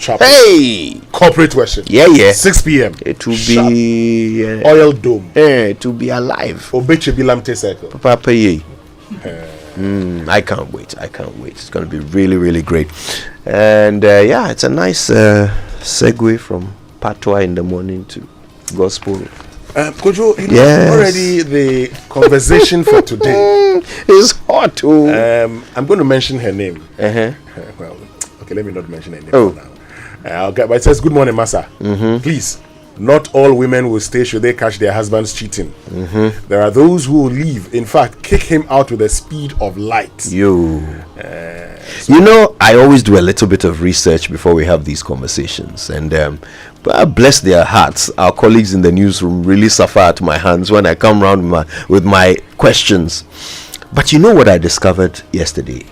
Chapel. Hey! Corporate worship. Yeah. 6 p.m. It will be... Oil Dome. It will be alive. Obeche Bilamte Circle. Papa Ye. I can't wait. It's going to be really, really great. And it's a nice segue from Patois in the morning to gospel. Kojo, already the conversation for today is hot. I'm going to mention her name. Well, okay, let me not mention her name for now. But it says, good morning, Massa. Please, not all women will stay should they catch their husbands cheating. There are those who will leave. In fact, kick him out with the speed of light. I always do a little bit of research before we have these conversations. And bless their hearts, our colleagues in the newsroom really suffer at my hands when I come around with my questions. But you know what I discovered yesterday?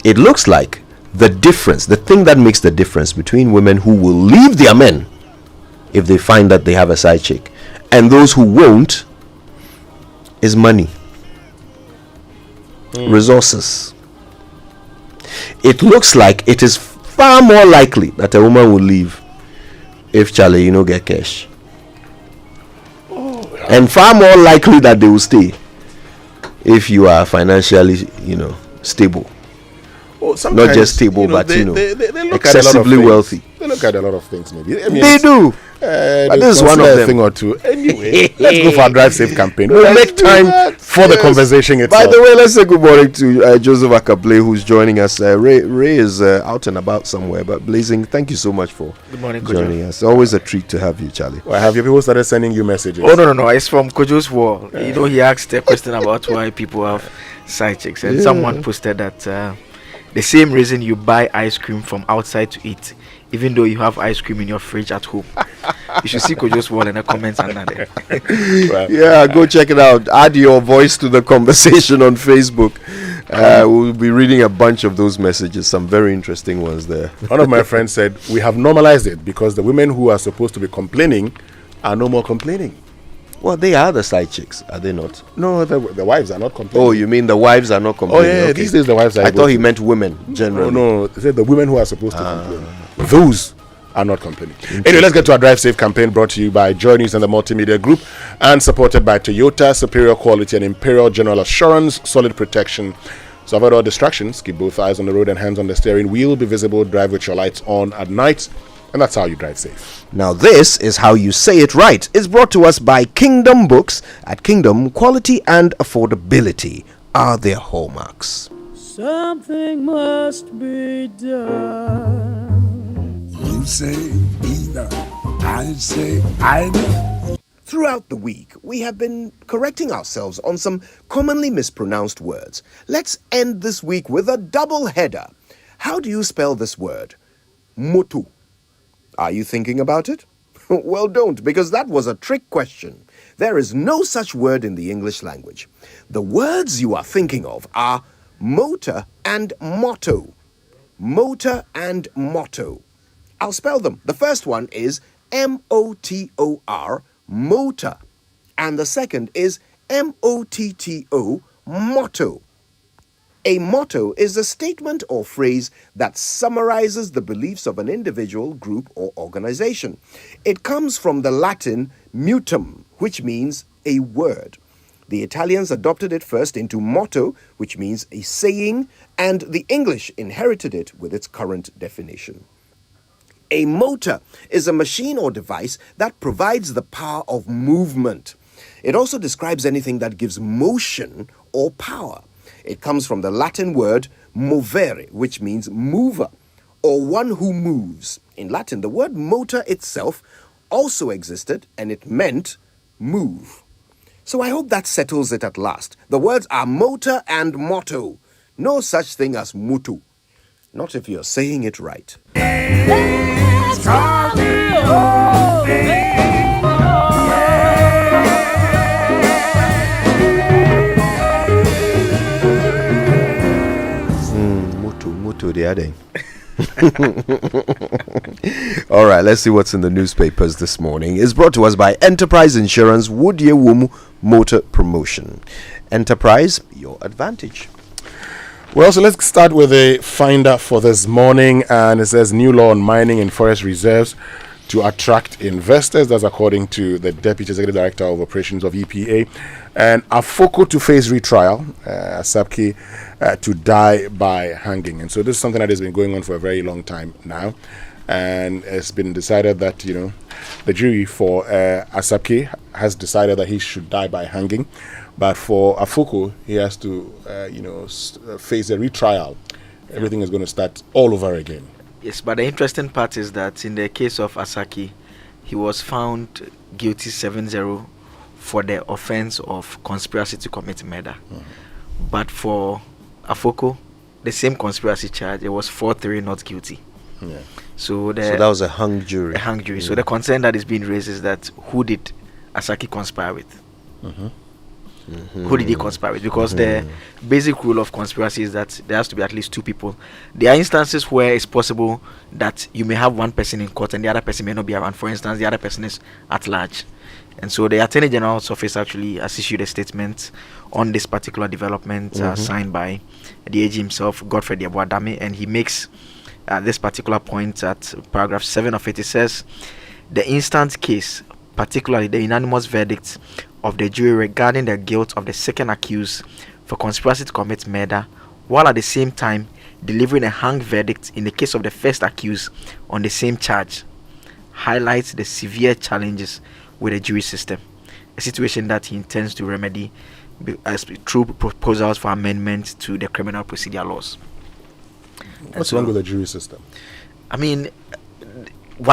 It looks like the thing that makes the difference between women who will leave their men if they find that they have a side chick and those who won't is money, resources. It looks like it is far more likely that a woman will leave if Charlie, get cash. And far more likely that they will stay if you are financially, stable. Not just stable, but they excessively wealthy. They look at a lot of things, maybe. They do. But this is one of them. Thing or two. Anyway, let's go for a drive safe campaign. We'll make time for the conversation itself. By the way, let's say good morning to Joseph Ackah-Blay, who's joining us. Ray is out and about somewhere, but Blazing, thank you so much for joining us. Always a treat to have you, Charlie. Well, have your people started sending you messages? Oh, no. It's from Kojo's wall. He asked a question about why people have side chicks, and someone posted that the same reason you buy ice cream from outside to eat, even though you have ice cream in your fridge at home. You should see Kojo's wall in the comments under there. Go check it out. Add your voice to the conversation on Facebook. We'll be reading a bunch of those messages, some very interesting ones there. One of my friends said, we have normalized it because the women who are supposed to be complaining are no more complaining. Well, they are the side chicks, are they not? No, the wives are not complaining. Oh, you mean the wives are not complaining? Oh, yeah, okay. These days the wives are. I thought he meant women, generally. No, they said the women who are supposed to complain. Those are not complaining. Anyway, let's get to our Drive Safe campaign brought to you by Joy News and the Multimedia Group and supported by Toyota, superior quality and Imperial General Assurance, solid protection. So avoid all distractions, keep both eyes on the road and hands on the steering wheel, be visible, drive with your lights on at night. And that's how you drive safe. Now this is how you say it right. It's brought to us by Kingdom Books. At Kingdom, quality and affordability are their hallmarks. Something must be done. You say either, I say either. Throughout the week, we have been correcting ourselves on some commonly mispronounced words. Let's end this week with a double header. How do you spell this word? Motu. Are you thinking about it? Well, don't, because that was a trick question. There is no such word in the English language. The words you are thinking of are motor and motto. Motor and motto. I'll spell them. The first one is M-O-T-O-R, motor. And the second is M-O-T-T-O, motto. A motto is a statement or phrase that summarizes the beliefs of an individual, group, or organization. It comes from the Latin mutum, which means a word. The Italians adopted it first into motto, which means a saying, and the English inherited it with its current definition. A motor is a machine or device that provides the power of movement. It also describes anything that gives motion or power. It comes from the Latin word movere, which means mover, or one who moves. In Latin, the word motor itself also existed, and it meant move. So I hope that settles it at last. The words are motor and motto. No such thing as mutu. Not if you're saying it right. Let's rock and roll, Mutu the other. All right, let's see what's in the newspapers this morning. It's brought to us by Enterprise Insurance Woodye Motor Promotion. Enterprise, your advantage. Well, so let's start with a finder for this morning, and it says new law on mining in forest reserves to attract investors. That's according to the Deputy Executive Director of Operations of EPA. And Afoko to face retrial, Asapke to die by hanging. And so this is something that has been going on for a very long time now. And it's been decided that, the jury for Asapke has decided that he should die by hanging. But for Afoko, he has to, face a retrial. Everything is going to start all over again. Yes, but the interesting part is that in the case of Asaki, he was found guilty 7-0 for the offense of conspiracy to commit murder. But for Afoko, the same conspiracy charge, it was 4-3 not guilty. Yeah. So that was a hung jury. So the concern that is being raised is that who did Asaki conspire with? Who did he conspire with? Because the basic rule of conspiracy is that there has to be at least two people. There are instances where it's possible that you may have one person in court and the other person may not be around. For instance, the other person is at large. And so the Attorney General's office actually has issued a statement on this particular development signed by the AG himself, Godfrey Diaboadame, and he makes this particular point at paragraph 7 of it. It says, the instant case, particularly the unanimous verdict of the jury regarding the guilt of the second accused for conspiracy to commit murder, while at the same time delivering a hung verdict in the case of the first accused on the same charge, highlights the severe challenges with the jury system, a situation that he intends to remedy through proposals for amendment to the criminal procedure laws. What's wrong with the jury system? I mean,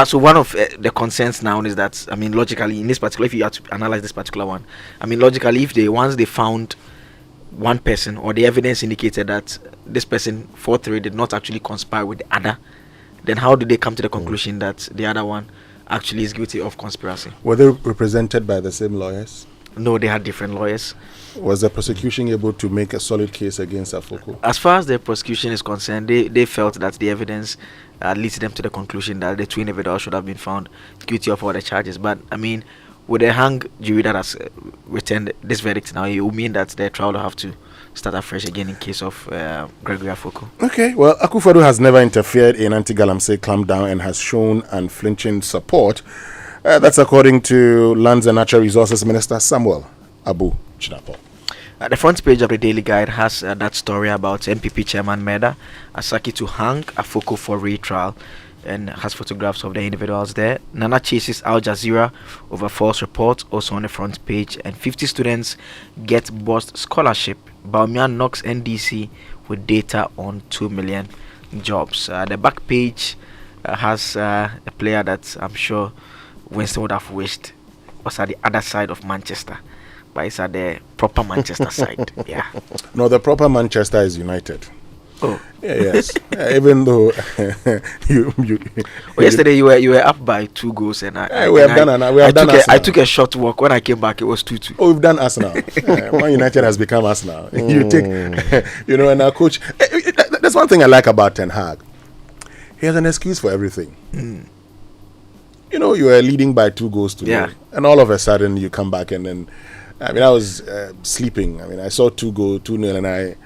so one of the concerns now is that, logically, in this particular, if you have to analyze this particular one, logically, if once they found one person or the evidence indicated that this person 4-3 did not actually conspire with the other, then how did they come to the conclusion that the other one actually is guilty of conspiracy? Were they represented by the same lawyers? No, they had different lawyers. Was the prosecution able to make a solid case against Afoko? As far as the prosecution is concerned, they felt that the evidence leads them to the conclusion that the two individuals should have been found guilty of all the charges. But with the hung jury that has returned this verdict now, it will mean that the trial will have to start afresh again in case of Gregory Afoko. Okay, well, Akufo-Addo has never interfered in anti-Galamsey clampdown and has shown unflinching support. That's according to Lands and Natural Resources Minister Samuel Abu Chinapo. The front page of the Daily Guide has that story about MPP chairman murder, Asaki to hang Afoko for retrial, and has photographs of the individuals there. Nana chases Al Jazeera over false report, also on the front page, and 50 students get burst scholarship. Baumian knocks NDC with data on 2 million jobs. The back page has a player that I'm sure Winston would have wished was at the other side of Manchester, but it's at the proper Manchester side. Yeah. No, the proper Manchester is United. Oh. Yeah, yes. Even though yesterday you were up by 2 goals and I took a short walk. When I came back, it was 2-2. Oh, we've done Arsenal. Man United has become Arsenal. You take, and our coach. That's one thing I like about Ten Hag. He has an excuse for everything. You were leading by 2 goals to 0, and all of a sudden you come back and then, I was sleeping. I saw 2-0, and I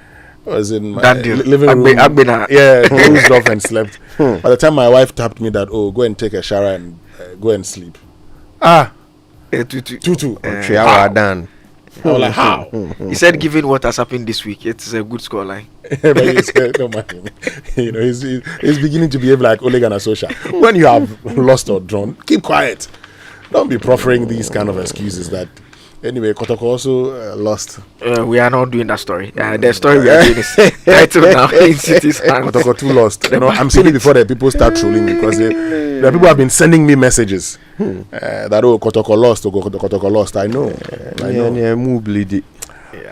was in my living room. Dozed off and slept. By the time my wife tapped me that, go and take a shower and go and sleep. 2-2. 3 hours done. I was like, how? He said, given what has happened this week, it's a good scoreline. But he said, don't mind him. He's beginning to behave like Ole Gunnar Solskjaer. When you have lost or drawn, keep quiet. Don't be proffering these kind of excuses that. Anyway, Kotoko also lost. We are not doing that story. The story we are doing is titled now in City's hand. Kotoko 2 lost. I'm saying it before the people start trolling because the people have been sending me messages that Kotoko lost, Kotoko lost. I know.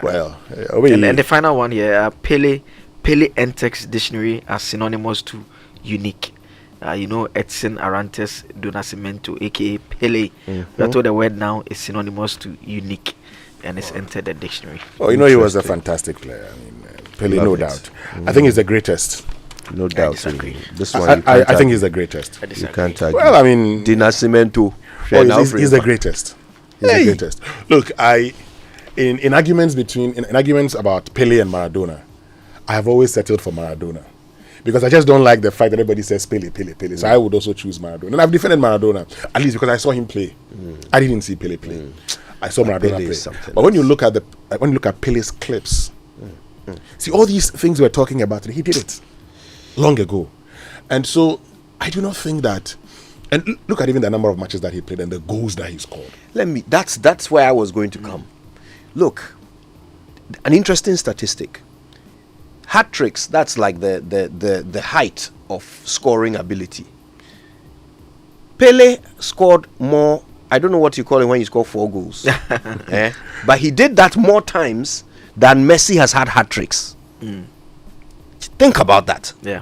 Well, and the final one here, Pele Entex dictionary as synonymous to unique. Edson Arantes do Nascimento, aka Pele. We are told the word now is synonymous to unique, and it's entered the dictionary. He was a fantastic player. Pele, no doubt. I think he's the greatest. No doubt. This one, I think he's the greatest. You can't argue. Well, Di Nascimento. He's the greatest. He's the greatest. Look, in arguments about Pele and Maradona, I have always settled for Maradona. Because I just don't like the fact that everybody says Pele. So I would also choose Maradona. And I've defended Maradona, at least because I saw him play. I didn't see Pele play. I saw Maradona play. But when you look at Pele's clips, see all these things we're talking about, he did it long ago. And so I do not think that, and look at even the number of matches that he played and the goals that he scored. That's where I was going to come. Look, an interesting statistic. Hat tricks, that's like the height of scoring ability. Pele scored more, I don't know what you call it when you score 4 goals. But he did that more times than Messi has had hat tricks. Think about that. Yeah.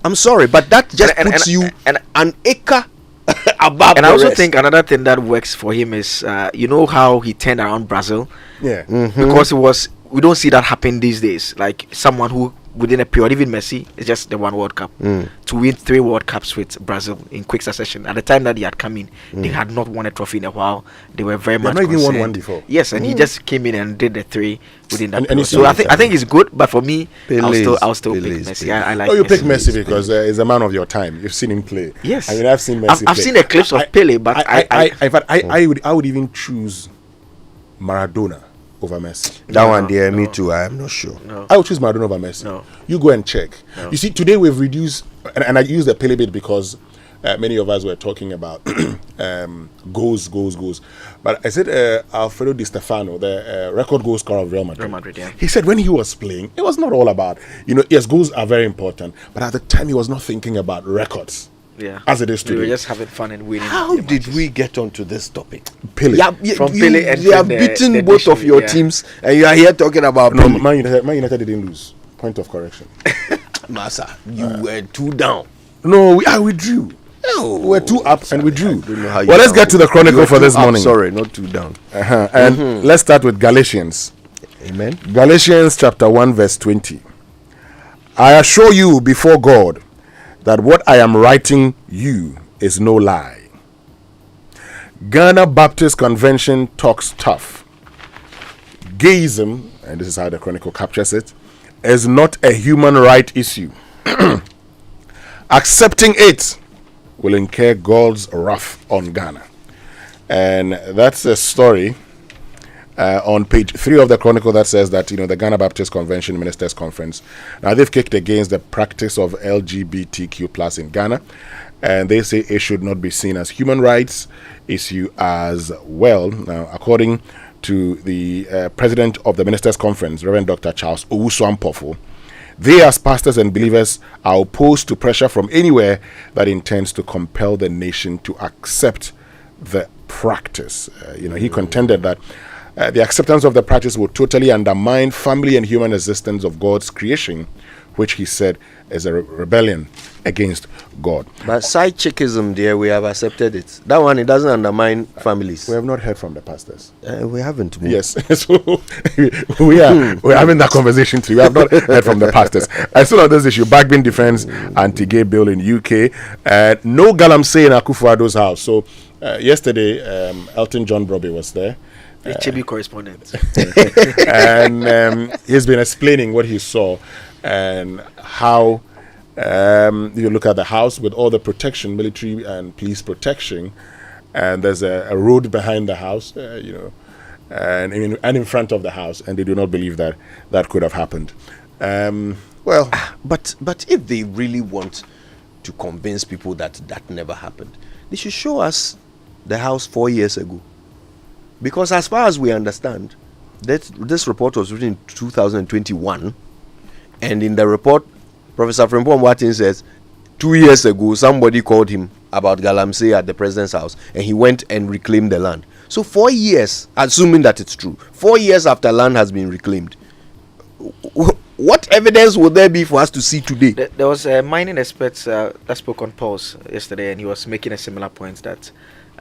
I'm sorry, but that just puts you an acre above. And I also think another thing that works for him is, you know how he turned around Brazil? Yeah. Because we don't see that happen these days. Like someone who within a period, even Messi, is just the 1 World Cup, to win 3 World Cups with Brazil in quick succession. At the time that he had come in, they had not won a trophy in a while. They were very much not even concerned. won one before. Yes, and he just came in and did the 3 within that. And So I think it's good, but for me, I'll still pick Pele's Messi. I like. You pick Messi because he's a man of your time. You've seen him play. Yes, I mean, I've seen Messi. I've seen the clips of Pele, but I would even choose Maradona over Messi. That one there, me too. I am not sure. No. I would choose Maradona over Messi. No. You go and check. No. You see, today we've reduced, and I use the Pele bit because many of us were talking about goals. But I said Alfredo Di Stefano, the record goal scorer of Real Madrid. Yeah. He said when he was playing, it was not all about, yes, goals are very important, but at the time he was not thinking about records. Yeah, as it is today. We were just having fun and winning. How did we get onto this topic? Pele. From Pele and you have beaten both of your teams, and you are here talking about no, Pele. Man United didn't lose. Point of correction. Massa, you were 2 down. No, we drew. We were 2 up and we drew. Well, let's get to the chronicle for this morning. Sorry, not 2 down. And let's start with Galatians. Amen. Galatians chapter 1 verse 20. I assure you before God that what I am writing you is no lie. Ghana Baptist Convention talks tough. Gayism, and this is how the Chronicle captures it, is not a human right issue. Accepting it will incur God's wrath on Ghana. And that's a story on page 3 of the Chronicle that says that the Ghana Baptist Convention Ministers Conference, now they've kicked against the practice of LGBTQ plus in Ghana, and they say it should not be seen as human rights issue as well. Now, according to the president of the Ministers Conference, Reverend Dr. Charles Owusu-Ampofo, they as pastors and believers are opposed to pressure from anywhere that intends to compel the nation to accept the practice. He contended that the acceptance of the practice would totally undermine family and human existence of God's creation, which he said is a rebellion against God. But side chickism, there, we have accepted it. That one, it doesn't undermine families. We have not heard from the pastors. We haven't. Yes, so we're having that conversation too. We have not heard from the pastors. I still on this issue, Backbin Defense anti-gay bill in UK. No galamsey in Akufo-Addo's house. So yesterday, Elton John Brobby was there. The Chibi correspondent. And he's been explaining what he saw and how you look at the house with all the protection, military and police protection, and there's a road behind the house, and in front of the house, and they do not believe that could have happened. But if they really want to convince people that never happened, they should show us the house 4 years ago. Because as far as we understand, this report was written in 2021, and in the report, Professor Frimpong Martin says 2 years ago somebody called him about galamsey at the president's house, and he went and reclaimed the land. So 4 years, assuming that it's true, 4 years after land has been reclaimed, what evidence would there be for us to see today? There was a mining expert that spoke on Pulse yesterday, and he was making a similar point that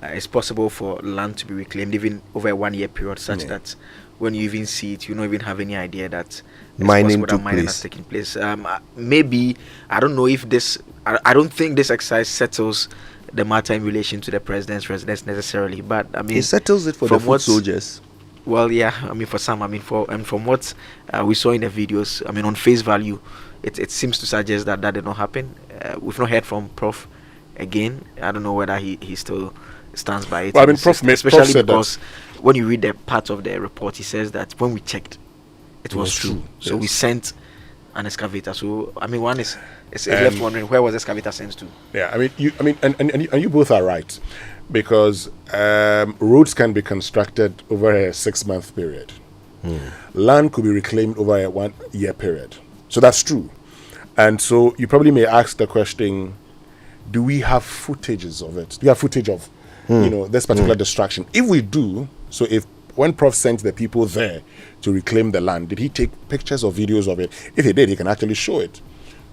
it's possible for land to be reclaimed even over a 1 year period, such that when you even see it, you don't even have any idea that mining has taken place. Maybe, I don't know if this, I don't think this exercise settles the matter in relation to the president's residence necessarily, but I mean, it settles it for the foot soldiers. Well, yeah. I mean, for some, from what we saw in the videos, I mean, on face value, it seems to suggest that did not happen. We've not heard from Prof again. I don't know whether he still stands by it. Well, I mean, Prof especially said because when you read the part of the report, he says that when we checked, it was true. So we sent an excavator. So I mean, one is left wondering, where was the excavator sent to? Yeah, I mean, and you both are right, because roads can be constructed over a 6-month period. Land could be reclaimed over a 1-year period. So that's true. And so you probably may ask the question, do we have footages of it? Do you have footage of this particular destruction? If we do, so if when Prof sent the people there to reclaim the land, did he take pictures or videos of it? If he did, he can actually show it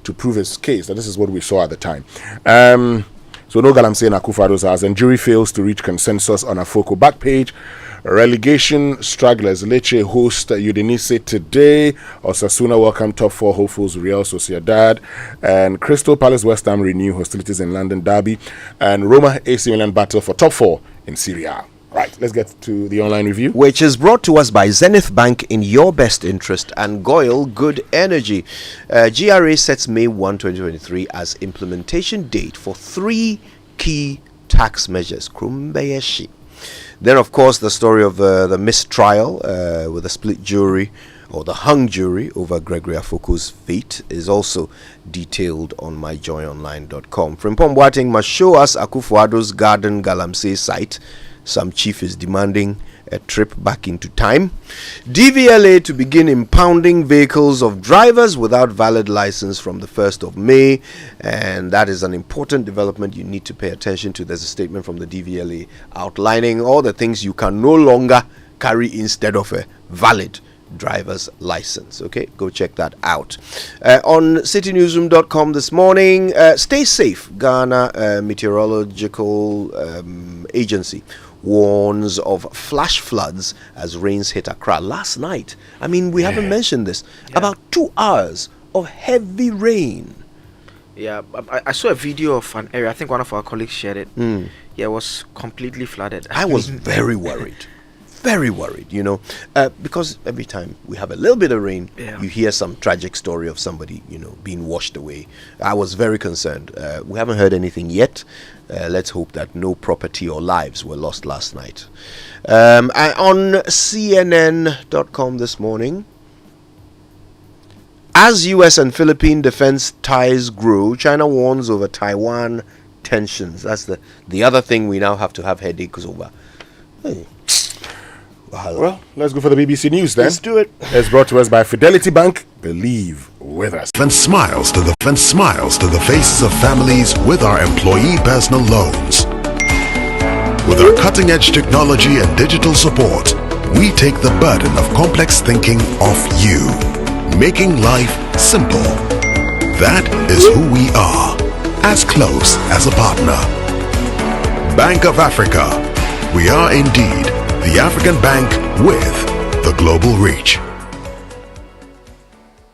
to prove his case that this is what we saw at the time. So no Galamsey in Akufo-Addo's house, and jury fails to reach consensus on a Afoko back page. Relegation stragglers. Lecce host Udinese today. Osasuna welcome top 4 hopefuls Real Sociedad. And Crystal Palace West Ham renew hostilities in London Derby. And Roma AC Milan battle for top 4 in Serie A. Right, let's get to the online review, which is brought to us by Zenith Bank in your best interest and Goyle Good Energy. GRA sets May 1, 2023 as implementation date for 3 key tax measures. Krumbeyeshi. Then, of course, the story of the mistrial with the split jury, or the hung jury, over Gregory Afoko's fate is also detailed on myjoyonline.com. Frimpong Boateng must show us Akufo-Addo's Garden Galamsey site. Some chief is demanding a trip back into time. DVLA to begin impounding vehicles of drivers without valid license from the 1st of May. And that is an important development you need to pay attention to. There's a statement from the DVLA outlining all the things you can no longer carry instead of a valid driver's license. Okay, go check that out. On citynewsroom.com this morning, stay safe. Ghana Meteorological Agency warns of flash floods as rains hit Accra last night. I mean, we haven't mentioned this. About 2 hours of heavy rain. Yeah, I saw a video of an area. I think one of our colleagues shared it. Yeah, it was completely flooded. I was very worried. Very worried, because every time we have a little bit of rain, you hear some tragic story of somebody, being washed away. I was very concerned. We haven't heard anything yet. Let's hope that no property or lives were lost last night. And on CNN.com this morning, as U.S. and Philippine defense ties grow, China warns over Taiwan tensions. That's the other thing we now have to have headaches over. Hey. Well, let's go for the BBC News then. Let's do it. It's brought to us by Fidelity Bank. Believe with us. And smiles to the faces of families with our employee personal loans. With our cutting-edge technology and digital support, we take the burden of complex thinking off you, making life simple. That is who we are, as close as a partner. Bank of Africa. We are indeed the African bank with the global reach.